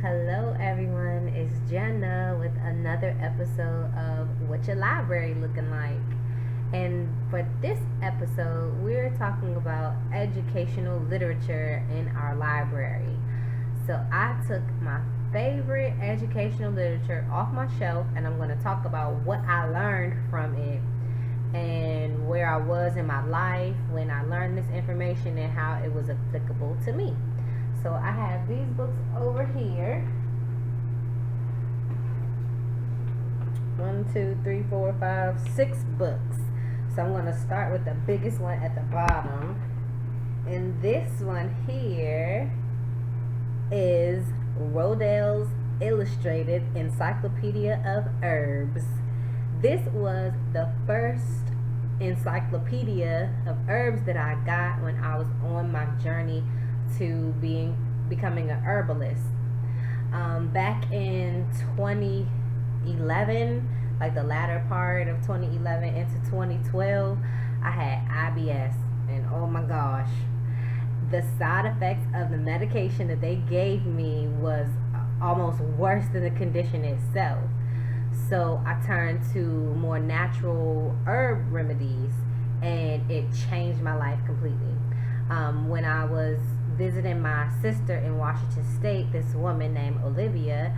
Hello, everyone. It's Jannah with another episode of What Your Library Looking Like. And for this episode, we're talking about educational literature in our library. So I took my favorite educational literature off my shelf and I'm going to talk about what I learned from it and where I was in my life when I learned this information and how it was applicable to me. So I have these books over here. 1, 2, 3, 4, 5, 6 books. So I'm going to start with the biggest one at the bottom. And this one here is Rodale's Illustrated Encyclopedia of Herbs. This was the first encyclopedia of herbs that I got when I was on my journey to becoming a herbalist. Back in 2011, like the latter part of 2011 into 2012, I had IBS, and oh my gosh, the side effects of the medication that they gave me was almost worse than the condition itself. So I turned to more natural herb remedies, and it changed my life completely. When I was visiting my sister in Washington State, this woman named Olivia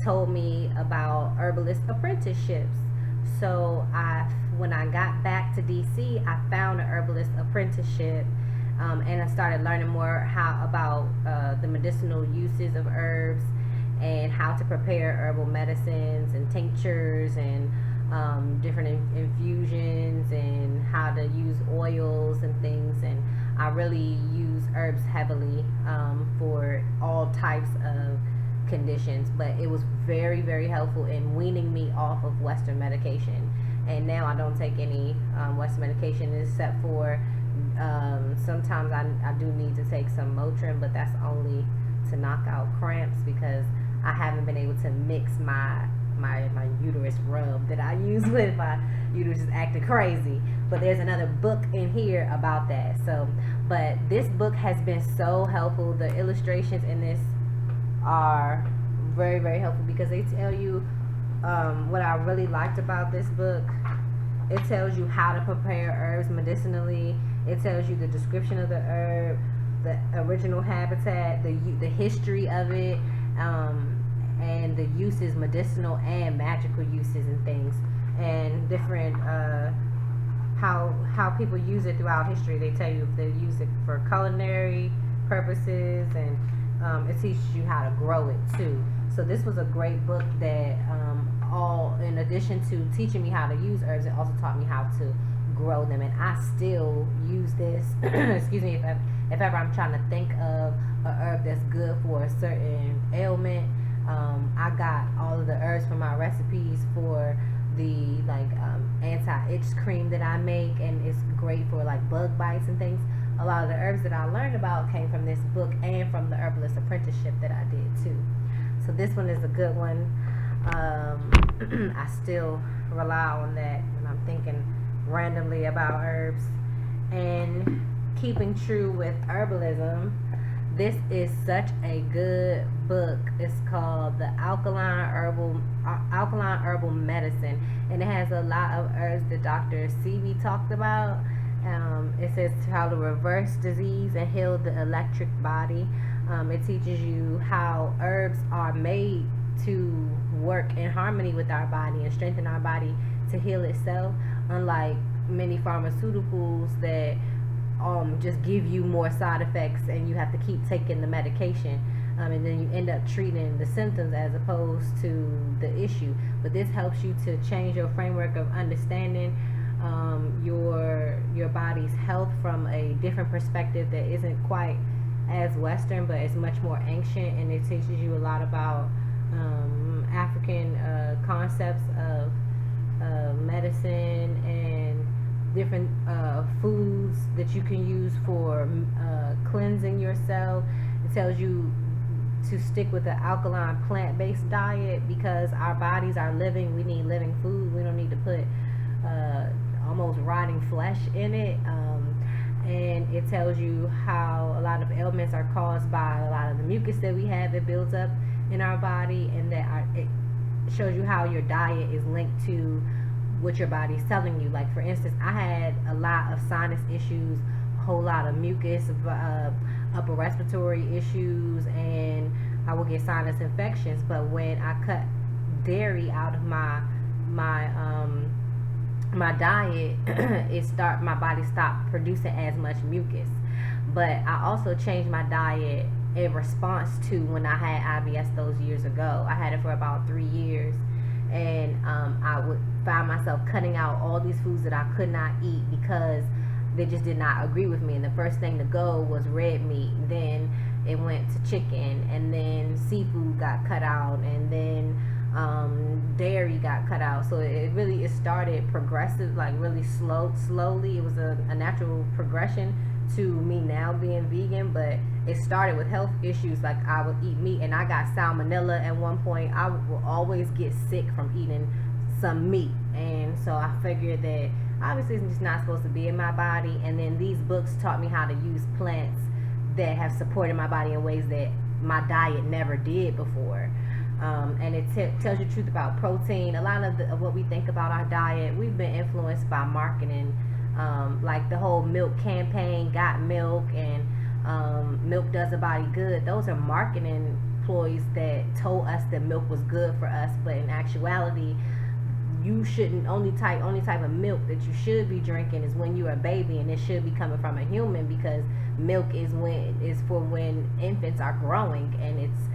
told me about herbalist apprenticeships. So when I got back to DC, I found an herbalist apprenticeship, and I started learning more about the medicinal uses of herbs and how to prepare herbal medicines and tinctures and different infusions and how to use oils and things. And I really use herbs heavily for all types of conditions, but it was very, very helpful in weaning me off of Western medication. And now I don't take any Western medication except for sometimes I do need to take some Motrin, but that's only to knock out cramps because I haven't been able to mix my uterus rub that I use when my uterus is acting crazy. But there's another book in here about that. But this book has been so helpful. The illustrations in this are very, very helpful because they tell you what I really liked about this book. It tells you how to prepare herbs medicinally. It tells you the description of the herb, the original habitat, the history of it, and the uses, medicinal and magical uses and things, and different how people use it throughout history. They tell you if they use it for culinary purposes, and it teaches you how to grow it too. So this was a great book that all in addition to teaching me how to use herbs, it also taught me how to grow them, and I still use this excuse me, if ever I'm trying to think of a herb that's good for a certain ailment. I got all of the herbs from my recipes for the anti-itch cream that I make, and it's great for like bug bites and things. A lot of the herbs that I learned about came from this book and from the herbalist apprenticeship that I did too. So this one is a good one. I still rely on that when I'm thinking randomly about herbs. And keeping true with herbalism, this is such a good book. It's called the Alkaline Herbal Medicine, and it has a lot of herbs that Dr. Sebi talked about. It says how to reverse disease and heal the electric body. It teaches you how herbs are made to work in harmony with our body and strengthen our body to heal itself, unlike many pharmaceuticals that just give you more side effects and you have to keep taking the medication, and then you end up treating the symptoms as opposed to the issue. But this helps you to change your framework of understanding your body's health from a different perspective that isn't quite as Western, but it's much more ancient, and it teaches you a lot about African concepts of medicine and different foods that you can use for cleansing yourself. It tells you to stick with the alkaline plant-based diet because our bodies are living. We need living food. We don't need to put almost rotting flesh in it. And it tells you how a lot of ailments are caused by a lot of the mucus that we have that builds up in our body, and that it shows you how your diet is linked to what your body's telling you. Like, for instance, I had a lot of sinus issues, a whole lot of mucus, upper respiratory issues, and I would get sinus infections. But when I cut dairy out of my diet, my body stopped producing as much mucus. But I also changed my diet in response to when I had IBS those years ago. I had it for about 3 years, and I would find myself cutting out all these foods that I could not eat because they just did not agree with me. And the first thing to go was red meat. Then it went to chicken, and then seafood got cut out, and then dairy got cut out. So it started progressive, like really slowly. It was a natural progression to me now being vegan, but it started with health issues. Like, I would eat meat and I got salmonella at one point. I would always get sick from eating some meat, and so I figured that obviously it's just not supposed to be in my body. And then these books taught me how to use plants that have supported my body in ways that my diet never did before. And it tells you the truth about protein. A lot of what we think about our diet, we've been influenced by marketing, like the whole milk campaign, got milk, and milk does a body good. Those are marketing ploys that told us that milk was good for us, but in actuality, you shouldn't. Only type of milk that you should be drinking is when you're a baby, and it should be coming from a human, because milk is for when infants are growing, and it's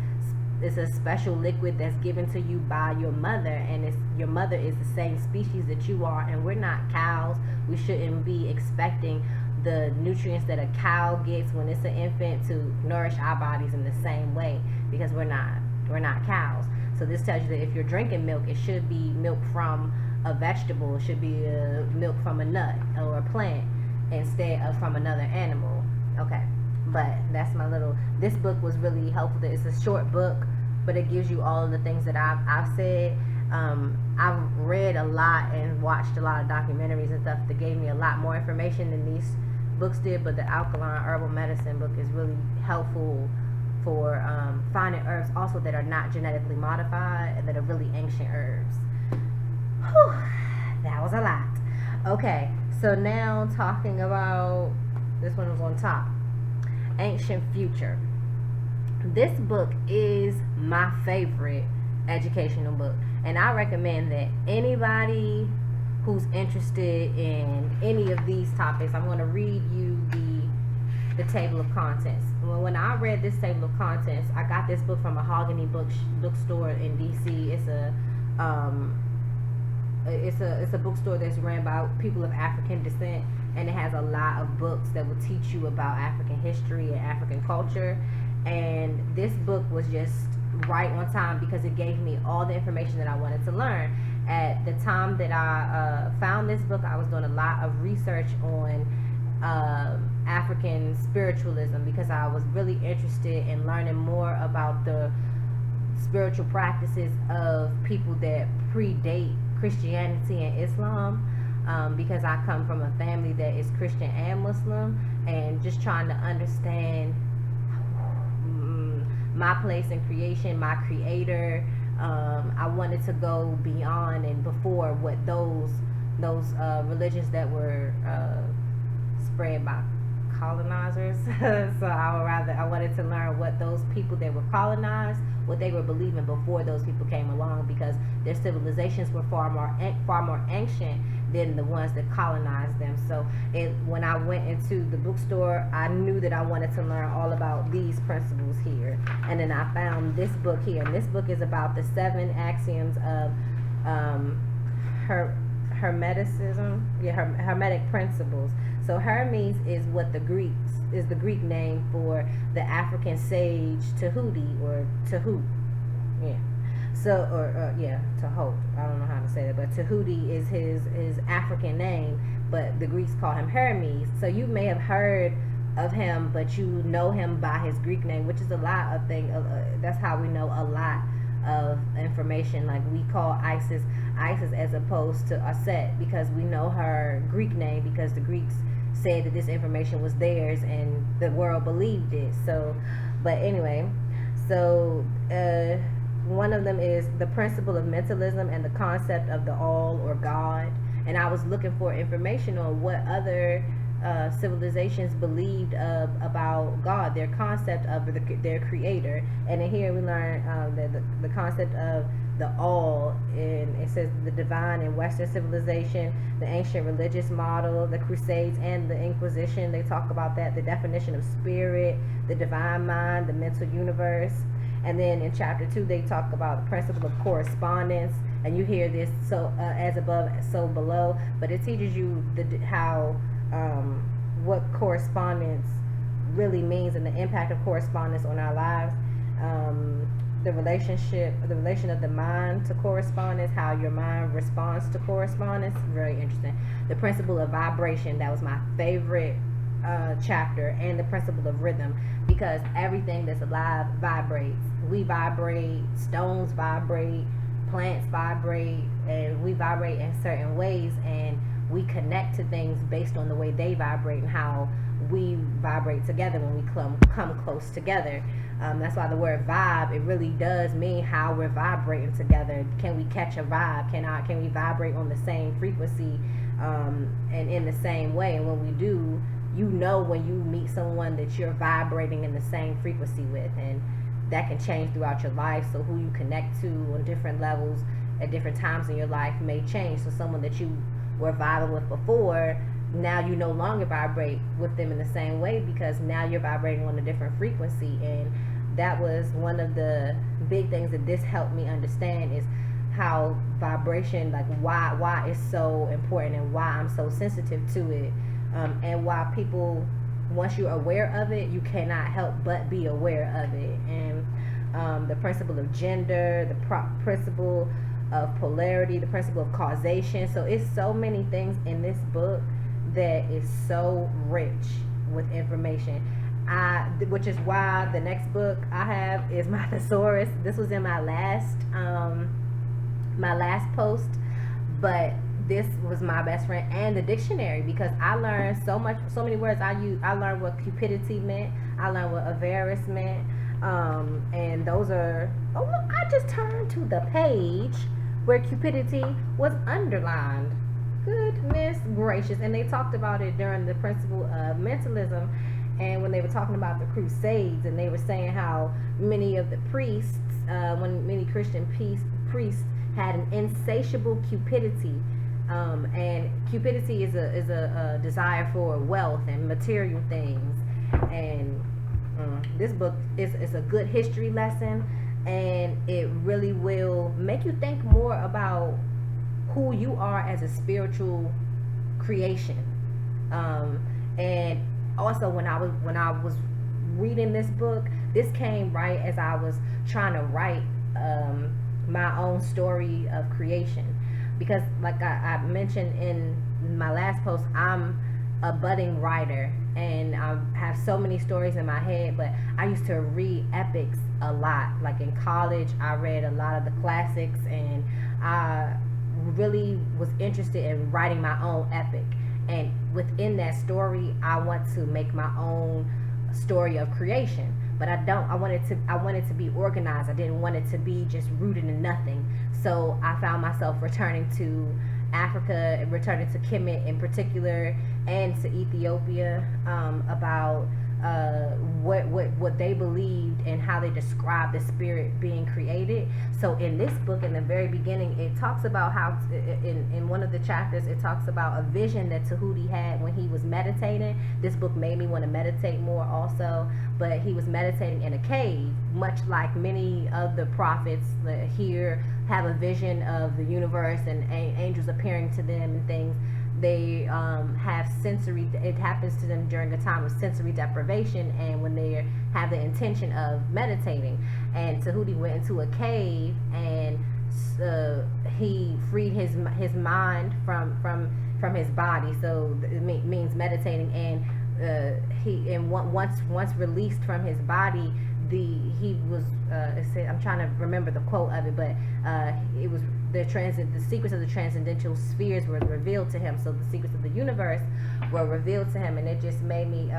a special liquid that's given to you by your mother, and your mother is the same species that you are, and we're not cows. We shouldn't be expecting the nutrients that a cow gets when it's an infant to nourish our bodies in the same way, because we're not cows. So this tells you that if you're drinking milk, it should be milk from a vegetable. It should be milk from a nut or a plant instead of from another animal. Okay, but that's this book was really helpful. It's a short book, but it gives you all of the things that I've said. I've read a lot and watched a lot of documentaries and stuff that gave me a lot more information than these books did, but the Alkaline Herbal Medicine book is really helpful for finding herbs also that are not genetically modified and that are really ancient herbs. Whew, that was a lot. Okay, so now talking about, this one was on top, Ancient Future. This book is my favorite educational book, and I recommend that anybody who's interested in any of these topics, I'm going to read you the table of contents. Well, when I read this table of contents, I got this book from a Mahogany bookstore in DC. It's a bookstore that's ran by people of African descent, and it has a lot of books that will teach you about African history and African culture. And this book was just right on time because it gave me all the information that I wanted to learn. At the time that I found this book, I was doing a lot of research on African spiritualism, because I was really interested in learning more about the spiritual practices of people that predate Christianity and Islam, because I come from a family that is Christian and Muslim, and just trying to understand my place in creation, my creator. I wanted to go beyond and before what those religions that were spread by colonizers. So I wanted to learn what those people that were colonized, what they were believing before those people came along, because their civilizations were far more ancient than the ones that colonized them. So when I went into the bookstore, I knew that I wanted to learn all about these principles here, and then I found this book here, and this book is about the 7 axioms of Hermetic principles. So Hermes is the Greek name for the African sage Tahuti, or Tahut. Yeah. So, Tahut. I don't know how to say that, but Tahuti is his African name, but the Greeks call him Hermes. So you may have heard of him, but you know him by his Greek name, which is a lot of things. That's how we know a lot of information. Like, we call Isis as opposed to Aset, because we know her Greek name, because the Greeks said that this information was theirs and the world believed it. So, but anyway, So one of them is the principle of mentalism and the concept of the all or God. And I was looking for information on what other civilizations believed about God, their concept of their creator. And in here we learn the concept of the all, and it says the divine in Western civilization, the ancient religious model, the Crusades and the Inquisition. They talk about that, the definition of spirit, the divine mind, the mental universe. And then in chapter 2 they talk about the principle of correspondence, and you hear this, so as above so below, but it teaches you how what correspondence really means and the impact of correspondence on our lives. The relation of the mind to correspondence, how your mind responds to correspondence, very interesting. The principle of vibration, that was my favorite chapter, and the principle of rhythm, because everything that's alive vibrates. We vibrate, stones vibrate, plants vibrate, and we vibrate in certain ways, and we connect to things based on the way they vibrate and how we vibrate together when we come close together. That's why the word vibe, it really does mean how we're vibrating together. Can we catch a vibe? Can we vibrate on the same frequency and in the same way? And when we do, you know when you meet someone that you're vibrating in the same frequency with, and that can change throughout your life. So who you connect to on different levels at different times in your life may change. So someone that you were vibing with before, now you no longer vibrate with them in the same way, because now you're vibrating on a different frequency. And that was one of the big things that this helped me understand, is how vibration, like why it's so important and why I'm so sensitive to it, and why people, once you're aware of it, you cannot help but be aware of it. And the principle of gender, the principle of polarity, the principle of causation. So it's so many things in this book that is so rich with information. Which is why the next book I have is my Thesaurus. This was in my last post, but this was my best friend, and the dictionary, because I learned so many words I learned what cupidity meant. I learned what avarice meant. And those are, oh look, I just turned to the page where cupidity was underlined. Goodness gracious. And they talked about it during the principle of mentalism, and when they were talking about the Crusades, and they were saying how many of the priests, many Christian priests had an insatiable cupidity. And cupidity is a desire for wealth and material things. And this book is a good history lesson, and it really will make you think more about who you are as a spiritual creation. And also when I was reading this book, this came right as I was trying to write my own story of creation, because like I mentioned in my last post, I'm a budding writer, and I have so many stories in my head. But I used to read epics a lot. Like in college, I read a lot of the classics, and I really was interested in writing my own epic. And within that story, I want to make my own story of creation. But I don't. I wanted to be organized. I didn't want it to be just rooted in nothing. So I found myself returning to Africa, returning to Kemet in particular, and to Ethiopia, about what they believed and how they described the spirit being created. So in this book, in the very beginning, it talks about how in one of the chapters, it talks about a vision that Tahuti had when he was meditating. This book made me want to meditate more also. But he was meditating in a cave, much like many of the prophets here have a vision of the universe and angels appearing to them and things. They have sensory, it happens to them during a time of sensory deprivation, and when they have the intention of meditating. And Tahuti went into a cave, and he freed his mind from his body. So it means meditating. And once released from his body, he was I'm trying to remember the quote of it, but it was the secrets of the transcendental spheres were revealed to him. So the secrets of the universe were revealed to him, and it just made me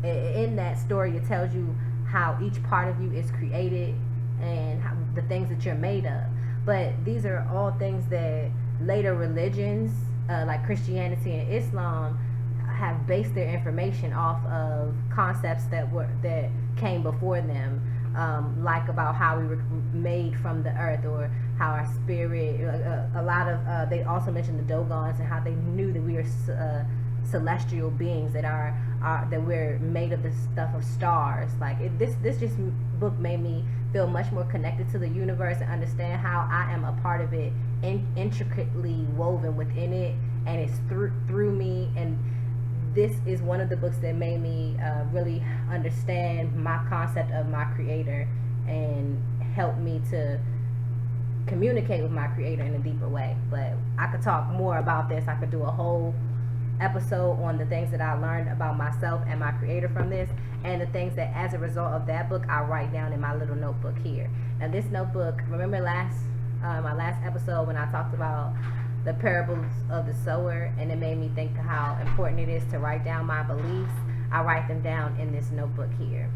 in that story, it tells you how each part of you is created and how, the things that you're made of. But these are all things that later religions, like Christianity and Islam, have based their information off of concepts that came before them, like about how we were made from the earth, or how our spirit. A lot of they also mentioned the Dogons and how they knew that we are celestial beings, that that we're made of the stuff of stars. Like this just book made me feel much more connected to the universe and understand how I am a part of it, intricately woven within it, and it's through me. And this is one of the books that made me really understand my concept of my creator and help me to communicate with my creator in a deeper way. But I could talk more about this. I could do a whole episode on the things that I learned about myself and my creator from this, and the things that as a result of that book I write down in my little notebook here. Now this notebook, remember my last episode when I talked about the parables of the sower, and it made me think how important it is to write down my beliefs. I write them down in this notebook here.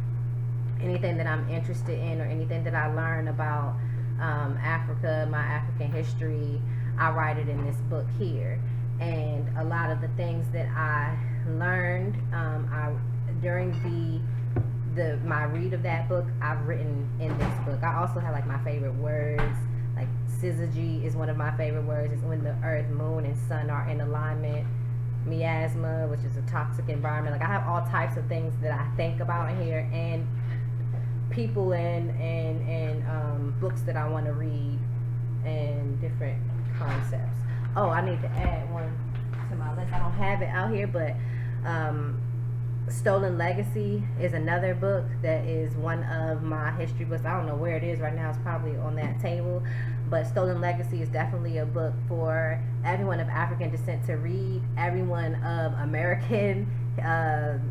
Anything that I'm interested in, or anything that I learn about Africa, my African history, I write it in this book here. And a lot of the things that I learned during my read of that book, I've written in this book. I also have like my favorite words. Like syzygy is one of my favorite words. It's when the earth, moon, and sun are in alignment. Miasma, which is a toxic environment. Like I have all types of things that I think about in here, and people and books that I want to read, and different concepts. Oh, I need to add one to my list. I don't have it out here, but Stolen Legacy is another book that is one of my history books. I don't know where it is right now. It's probably on that table. But Stolen Legacy is definitely a book for everyone of African descent to read, everyone of American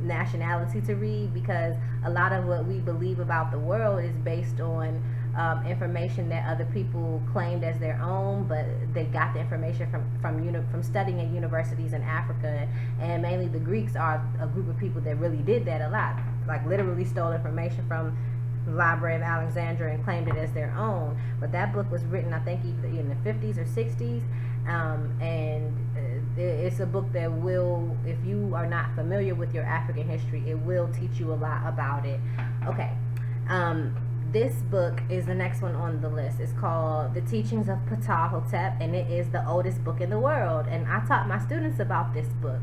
nationality to read, because a lot of what we believe about the world is based on information that other people claimed as their own, but they got the information from studying at universities in Africa. And mainly the Greeks are a group of people that really did that a lot, like literally stole information from the Library of Alexandria and claimed it as their own. But that book was written, I think, either in the 50s or 60s, and it's a book that will, if you are not familiar with your African history, it will teach you a lot about it. Okay. This book is the next one on the list. It's called The Teachings of Pitarhotep, and it is the oldest book in the world. And I taught my students about this book.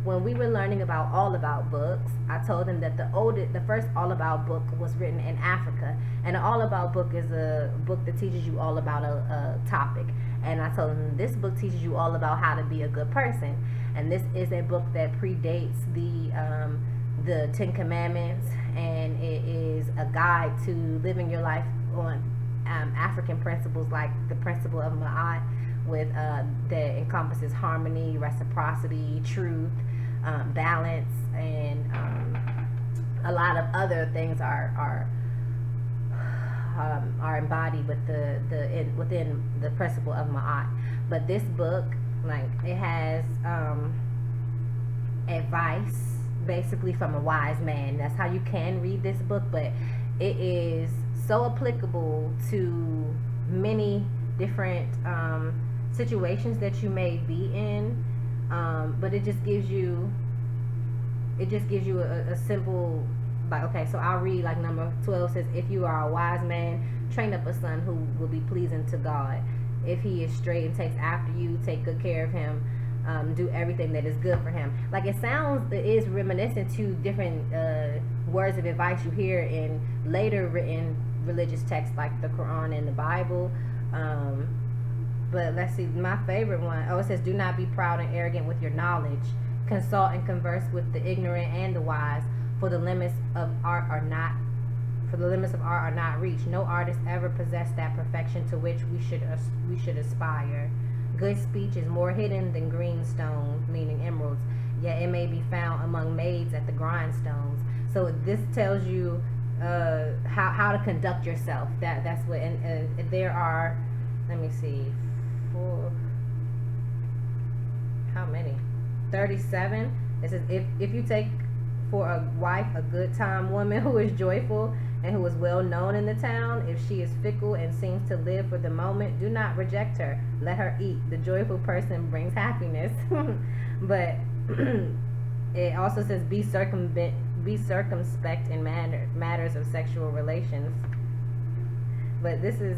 When we were learning about all about books, I told them that the first all about book was written in Africa. And an all about book is a book that teaches you all about a topic. And I told them this book teaches you all about how to be a good person. And this is a book that predates the Ten Commandments, and it is a guide to living your life on African principles, like the principle of Ma'at, with that encompasses harmony, reciprocity, truth, balance, and a lot of other things are embodied with within the principle of Ma'at. But this book, like, it has advice basically from a wise man. That's how you can read this book, but it is so applicable to many different situations that you may be in, but it just gives you a simple, like, okay, so I'll read, like, number 12 says, if you are a wise man, train up a son who will be pleasing to God. If he is straight and takes after you, take good care of him. Do everything that is good for him. Like, it is reminiscent to different words of advice you hear in later written religious texts like the Quran and the Bible. But let's see, my favorite one. Oh, it says, do not be proud and arrogant with your knowledge. Consult and converse with the ignorant and the wise, for the limits of art are not reached. No artist ever possessed that perfection to which we should aspire. Good speech is more hidden than green stone, meaning emeralds, yet it may be found among maids at the grindstones. So this tells you how to conduct yourself. That's what, and there are, let me see, how many? 37. It says, if you take for a wife a good time woman who is joyful and who is well known in the town. If she is fickle and seems to live for the moment, do not reject her. Let her eat. The joyful person brings happiness. But it also says be circumspect in matters of sexual relations. But this is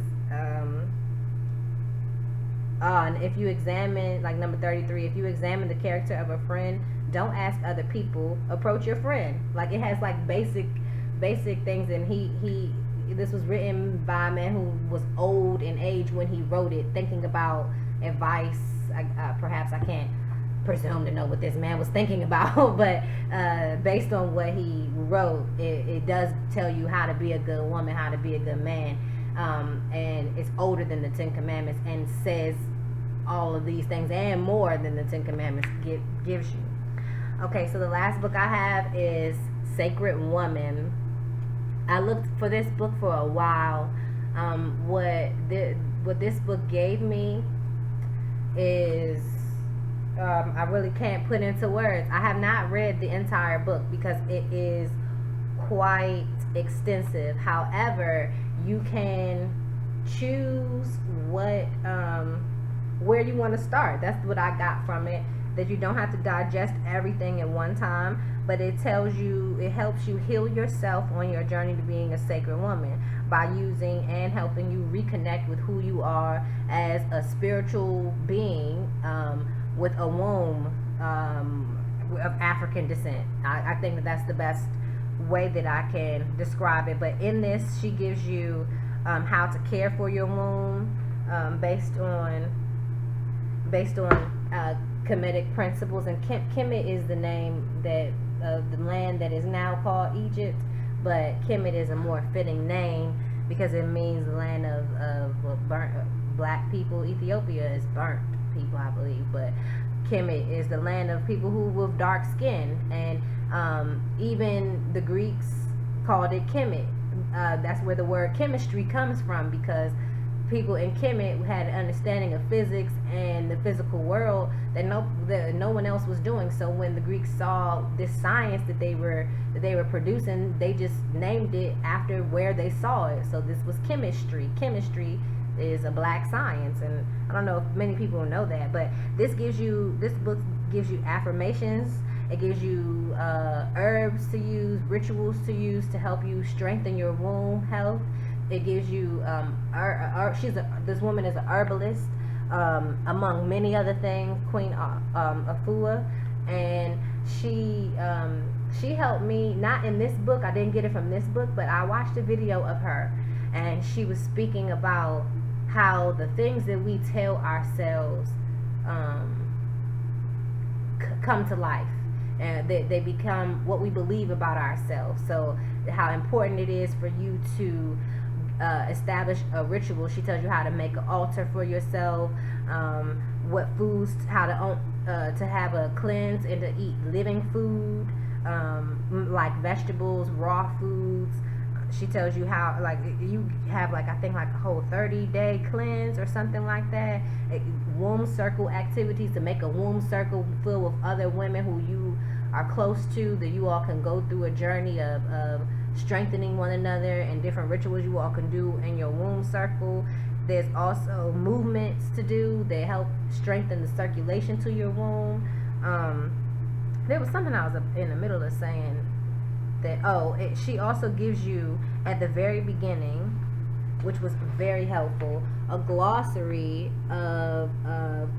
and if you examine, like number 33, if you examine the character of a friend, don't ask other people, approach your friend. Like, it has like basic things. And this was written by a man who was old in age when he wrote it, thinking about advice. Perhaps I can't presume to know what this man was thinking about, but based on what he wrote, it does tell you how to be a good woman, how to be a good man. And it's older than the Ten Commandments, and says all of these things and more than the Ten Commandments gives you. Okay, so the last book I have is Sacred Woman. I looked for this book for a while. What this book gave me is, I really can't put into words. I have not read the entire book because it is quite extensive. However, you can choose where you want to start. That's what I got from it. That you don't have to digest everything at one time, but it helps you heal yourself on your journey to being a sacred woman by using and helping you reconnect with who you are as a spiritual being with a womb of African descent. I think that's the best way that I can describe it. But in this, she gives you how to care for your womb based on Kemetic principles. And Kemet is the name that of the land that is now called Egypt, but Kemet is a more fitting name because it means the land of burnt black people. Ethiopia is burnt people, I believe, but Kemet is the land of people who with dark skin, and even the Greeks called it Kemet. That's where the word chemistry comes from, because people in Kemet had an understanding of physics and the physical world that no one else was doing. So when the Greeks saw this science that they were producing, they just named it after where they saw it. So this was chemistry. Chemistry is a black science, and I don't know if many people know that, but this book gives you affirmations. It gives you herbs to use, rituals to use to help you strengthen your womb health. It gives you this woman is a herbalist, among many other things, Queen Afua, and she helped me, not in this book, I didn't get it from this book, but I watched a video of her, and she was speaking about how the things that we tell ourselves come to life, and they become what we believe about ourselves. So how important it is for you to establish a ritual. She tells you how to make an altar for yourself, what foods, how to have a cleanse and to eat living food, like vegetables, raw foods. She tells you how, like, you have I think a whole 30-day cleanse or something like that. Womb circle activities, to make a womb circle filled with other women who you are close to, that you all can go through a journey of strengthening one another, and different rituals you all can do in your womb circle. There's also movements to do that help strengthen the circulation to your womb. There was something I was in the middle of saying that, she also gives you at the very beginning, which was very helpful, a glossary of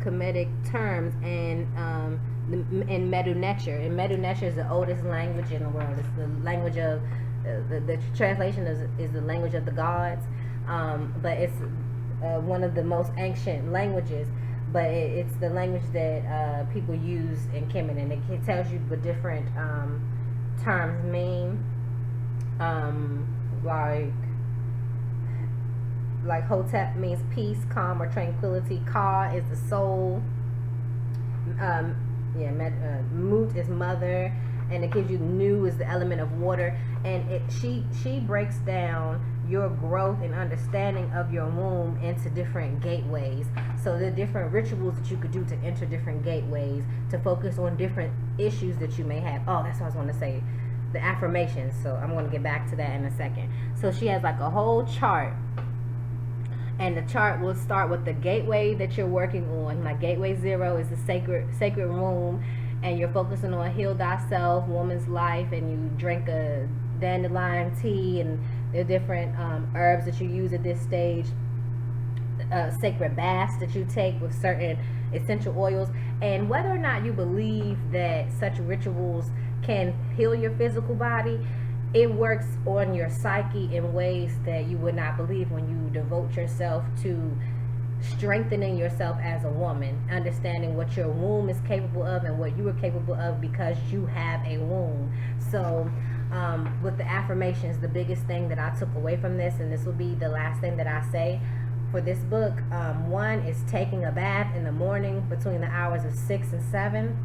Kemetic terms and in Medu Neter. And Medu Neter is the oldest language in the world. It's the language of the translation is the language of the gods, but it's one of the most ancient languages. But it's the language that people use in Kemet, and it tells you what different terms mean. Like Hotep means peace, calm, or tranquility. Ka is the soul. Mut is mother, and it gives you Nu is the element of water. And she breaks down your growth and understanding of your womb into different gateways. So the different rituals that you could do to enter different gateways, to focus on different issues that you may have. Oh, that's what I was going to say. the affirmations. So I'm going to get back to that in a second. So she has like a whole chart, and the chart will start with the gateway that you're working on. Like gateway 0 is the sacred room, and you're focusing on heal thyself, woman's life, and you drink a dandelion tea, and there are different herbs that you use at this stage, sacred baths that you take with certain essential oils. And whether or not you believe that such rituals can heal your physical body, it works on your psyche in ways that you would not believe when you devote yourself to strengthening yourself as a woman, understanding what your womb is capable of and what you are capable of because you have a womb. So with the affirmations, the biggest thing that I took away from this, and this will be the last thing that I say for this book, one is taking a bath in the morning between the hours of 6 and 7.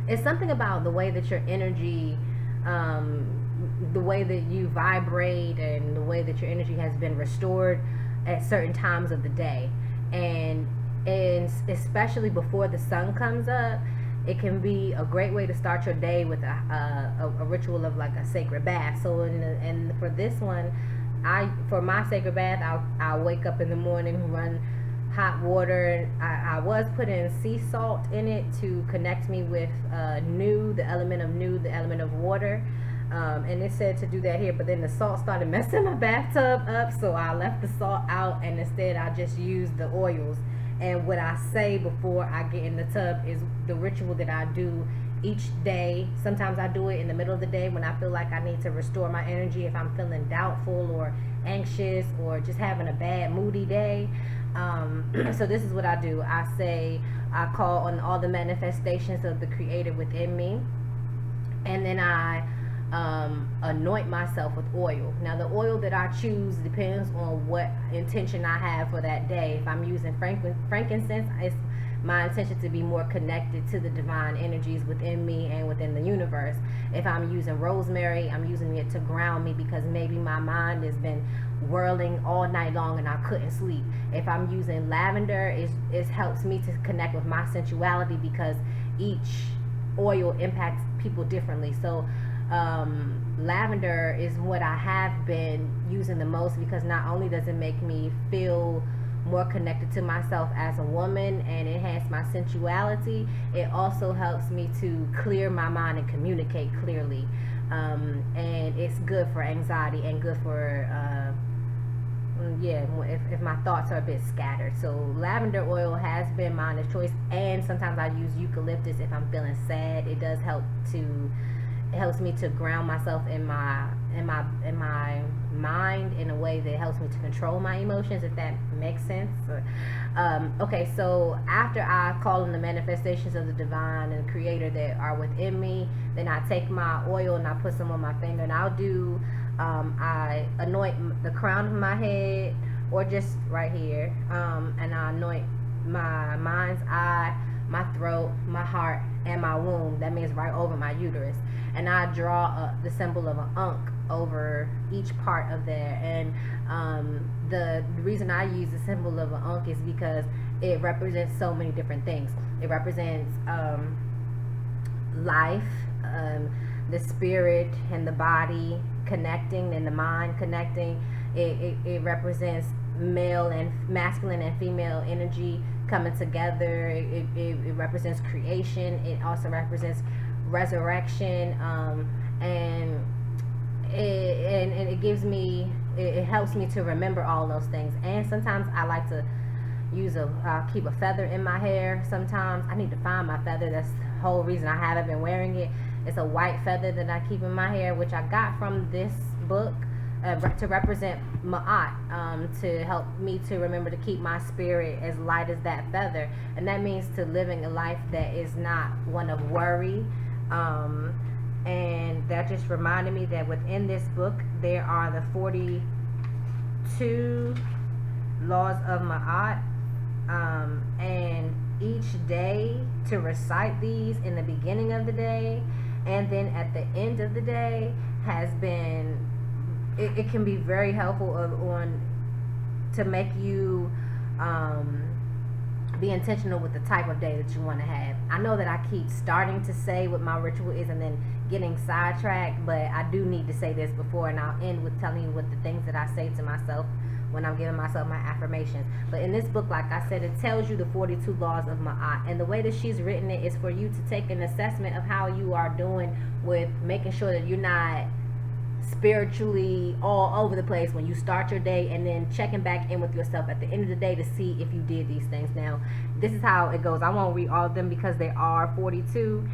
It's something about the way that your energy, the way that you vibrate, and the way that your energy has been restored at certain times of the day, and especially before the sun comes up, it can be a great way to start your day with a ritual of like a sacred bath. So and for this one, for my sacred bath, I'll wake up in the morning, run hot water. I was putting sea salt in it to connect me with the element of water. And it said to do that here, but then the salt started messing my bathtub up, so I left the salt out, and instead I just used the oils. And what I say before I get in the tub is the ritual that I do each day. Sometimes I do it in the middle of the day when I feel like I need to restore my energy, if I'm feeling doubtful or anxious or just having a bad, moody day. So this is what I do. I call on all the manifestations of the Creator within me, and then I anoint myself with oil. Now the oil that I choose depends on what intention I have for that day. If I'm using frankincense, it's my intention to be more connected to the divine energies within me and within the universe. If I'm using rosemary, I'm using it to ground me because maybe my mind has been whirling all night long and I couldn't sleep. If I'm using lavender, it helps me to connect with my sensuality because each oil impacts people differently. So lavender is what I have been using the most because not only does it make me feel more connected to myself as a woman and enhance my sensuality, it also helps me to clear my mind and communicate clearly. And it's good for anxiety and good for if my thoughts are a bit scattered. So lavender oil has been mine of choice, and sometimes I use eucalyptus if I'm feeling sad. It does help it helps me to ground myself in my mind in a way that helps me to control my emotions, if that makes sense. Okay, so after I call on the manifestations of the divine and Creator that are within me, then I take my oil and I put some on my finger, and I anoint the crown of my head, or just right here, and I anoint my mind's eye, my throat, my heart, and my womb. That means right over my uterus. And I draw the symbol of an ankh over each part of there. And the reason I use the symbol of an ankh is because it represents so many different things. It represents life, the spirit and the body connecting, and the mind connecting. It represents masculine and female energy coming together. It represents creation. It also represents resurrection, and it gives me, it helps me to remember all those things. And sometimes I like to use keep a feather in my hair. Sometimes I need to find my feather. That's the whole reason I haven't been wearing it. It's a white feather that I keep in my hair, which I got from this book to represent Ma'at, to help me to remember to keep my spirit as light as that feather. And that means to living a life that is not one of worry. And that just reminded me that within this book there are the 42 laws of Ma'at, and each day to recite these in the beginning of the day and then at the end of the day has been, it can be very helpful to make you be intentional with the type of day that you want to have. I know that I keep starting to say what my ritual is and then getting sidetracked, but I do need to say this before, and I'll end with telling you what the things that I say to myself when I'm giving myself my affirmations. But in this book, like I said, it tells you the 42 laws of Ma'at, and the way that she's written it is for you to take an assessment of how you are doing with making sure that you're not spiritually all over the place when you start your day, and then checking back in with yourself at the end of the day to see if you did these things. Now, this is how it goes. I won't read all of them because they are 42.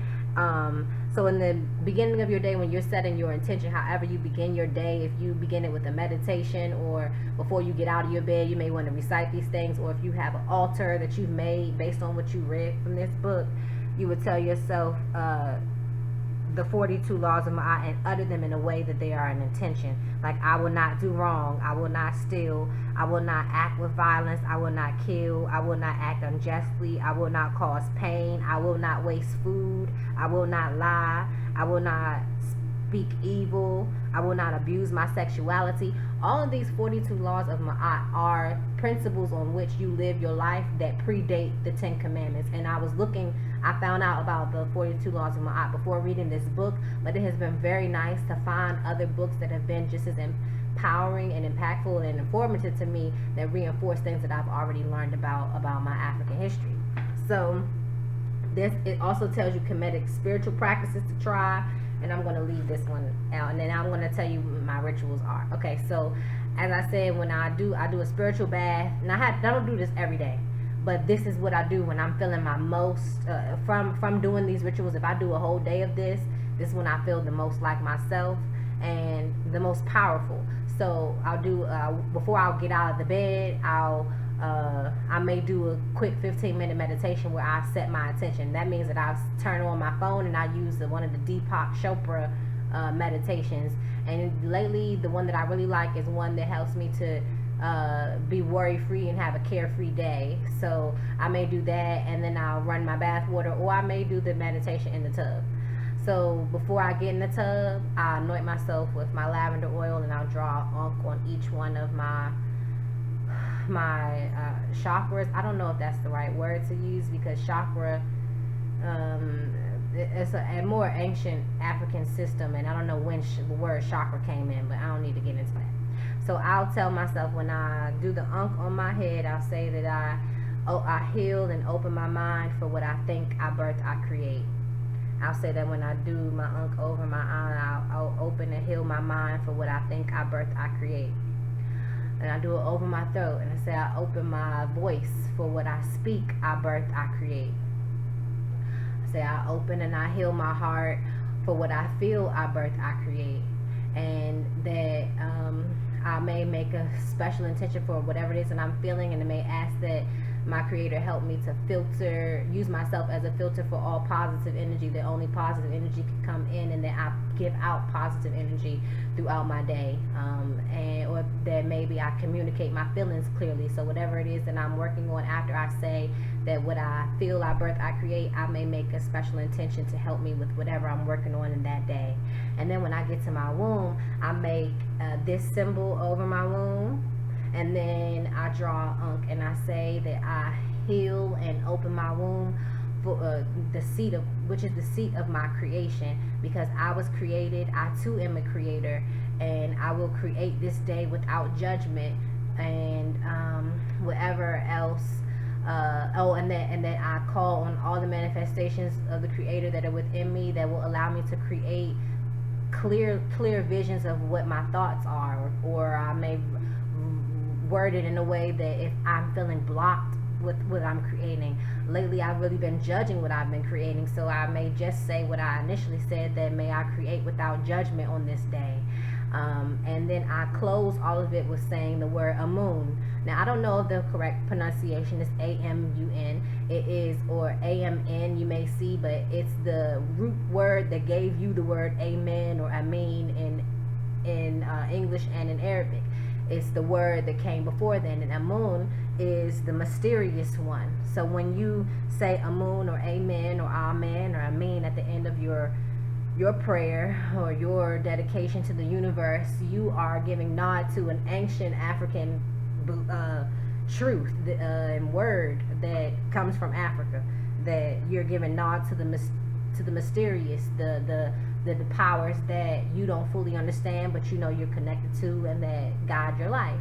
So in the beginning of your day, when you're setting your intention, however you begin your day, if you begin it with a meditation, or before you get out of your bed, you may want to recite these things, or if you have an altar that you've made based on what you read from this book, you would tell yourself the 42 laws of Ma'at and utter them in a way that they are an intention. Like, I will not do wrong, I will not steal, I will not act with violence, I will not kill, I will not act unjustly, I will not cause pain, I will not waste food, I will not lie, I will not speak evil, I will not abuse my sexuality. All of these 42 laws of Ma'at are principles on which you live your life that predate the 10 Commandments. And I found out about the 42 laws of Ma'at before reading this book, but it has been very nice to find other books that have been just as empowering and impactful and informative to me, that reinforce things that I've already learned about my African history. So it also tells you comedic spiritual practices to try, and I'm going to leave this one out, and then I'm going to tell you what my rituals are. Okay, so as I said, when I do a spiritual bath, and I don't do this every day, but this is what I do when I'm feeling my most from doing these rituals. If I do a whole day of this is when I feel the most like myself and the most powerful. So I'll do before I'll get out of the bed, I may do a quick 15-minute meditation where I set my attention. That means that I turn on my phone and I use one of the Deepak Chopra meditations. And lately, the one that I really like is one that helps me to be worry-free and have a carefree day. So I may do that, and then I'll run my bath water, or I may do the meditation in the tub. So before I get in the tub, I anoint myself with my lavender oil, and I'll draw Ankh on each one of my chakras. I don't know if that's the right word to use, because chakra, it's a more ancient African system, and I don't know when the word chakra came in, but I don't need to get into that. So I'll tell myself, when I do the Ankh on my head, I'll say that I heal and open my mind for what I think I birth, I create. I'll say that when I do my Ankh over my eye, I'll open and heal my mind for what I think I birth, I create. And I do it over my throat, and I say I open my voice for what I speak, I birth, I create. I say I open and I heal my heart for what I feel, I birth, I create. And that I may make a special intention for whatever it is that I'm feeling, and I may ask that my Creator help me to use myself as a filter for all positive energy, that only positive energy can come in, and that I give out positive energy throughout my day, or that maybe I communicate my feelings clearly. So whatever it is that I'm working on, after I say that what I feel, I birth, I create, I may make a special intention to help me with whatever I'm working on in that day. And then when I get to my womb, I make this symbol over my womb, and then I draw Ankh, and I say that I heal and open my womb for which is the seat of my creation, because I was created. I too am a creator, and I will create this day without judgment, and whatever else. And that I call on all the manifestations of the Creator that are within me, that will allow me to create clear visions of what my thoughts are, or I may word it in a way that if I'm feeling blocked with what I'm creating. Lately, I've really been judging what I've been creating, so I may just say what I initially said, that may I create without judgment on this day. And then I close all of it with saying the word Amun. Now, I don't know if the correct pronunciation is A-M-U-N. It is, or A-M-N, you may see, but it's the root word that gave you the word Amen or Amin in English and in Arabic. It's the word that came before then, and Amun is the mysterious one. So when you say Amun or Amen or Amen or Amin at the end of your prayer or your dedication to the universe, you are giving nod to an ancient African truth and word that comes from Africa, that you're giving nod to the mysterious, the the powers that you don't fully understand, but you know you're connected to and that guide your life.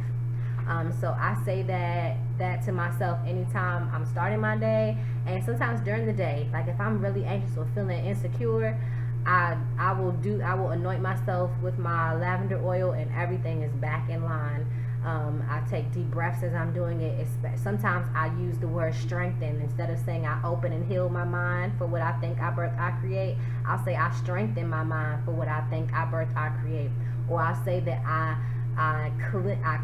So I say that to myself anytime I'm starting my day, and sometimes during the day. Like if I'm really anxious or feeling insecure, I will anoint myself with my lavender oil, and everything is back in line. I take deep breaths as I'm doing it. Sometimes I use the word strengthen instead of saying I open and heal my mind for what I think I birth, I create. I'll say I strengthen my mind for what I think I birth, I create. Or I'll say that I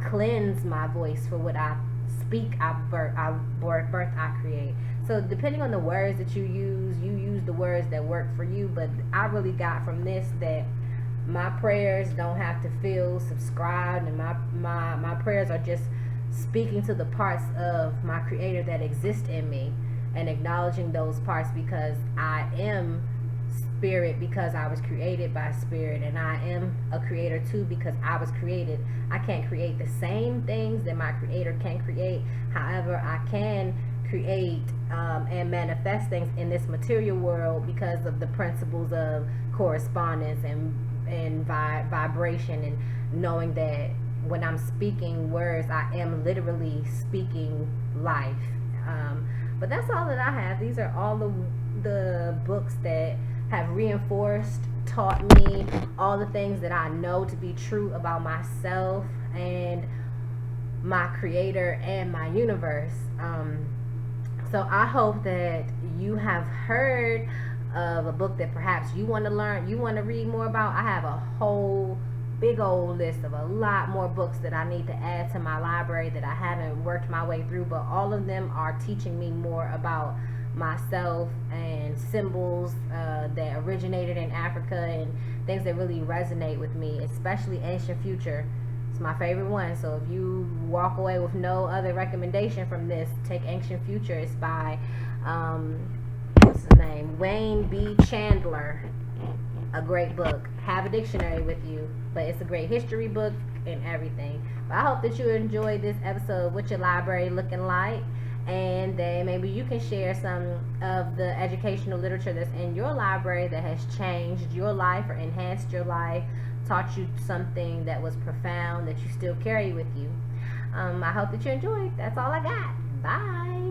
cleanse my voice for what I speak, I birth, I create. So depending on the words that you use the words that work for you. But I really got from this that my prayers don't have to feel subscribed, and my prayers are just speaking to the parts of my creator that exist in me, and acknowledging those parts, because I am spirit, because I was created by spirit, and I am a creator too because I was created. I can't create the same things that my creator can create. However, I can create and manifest things in this material world because of the principles of correspondence and vibration, and knowing that when I'm speaking words, I am literally speaking life. But that's all that I have. These are all the books that have reinforced, taught me all the things that I know to be true about myself and my creator and my universe. So I hope that you have heard of a book that perhaps you want to learn, you want to read more about. I have a whole big old list of a lot more books that I need to add to my library that I haven't worked my way through, but all of them are teaching me more about myself and symbols that originated in Africa, and things that really resonate with me, especially Ancient Future. It's my favorite one. So if you walk away with no other recommendation from this, take Ancient Future. It's by what's his name, Wayne B. Chandler. A great book. Have a dictionary with you, but it's a great history book and everything. But I hope that you enjoyed this episode. What your library looking like, and then maybe you can share some of the educational literature that's in your library that has changed your life or enhanced your life, taught you something that was profound that you still carry with you. I hope that you enjoyed. That's all I got. Bye.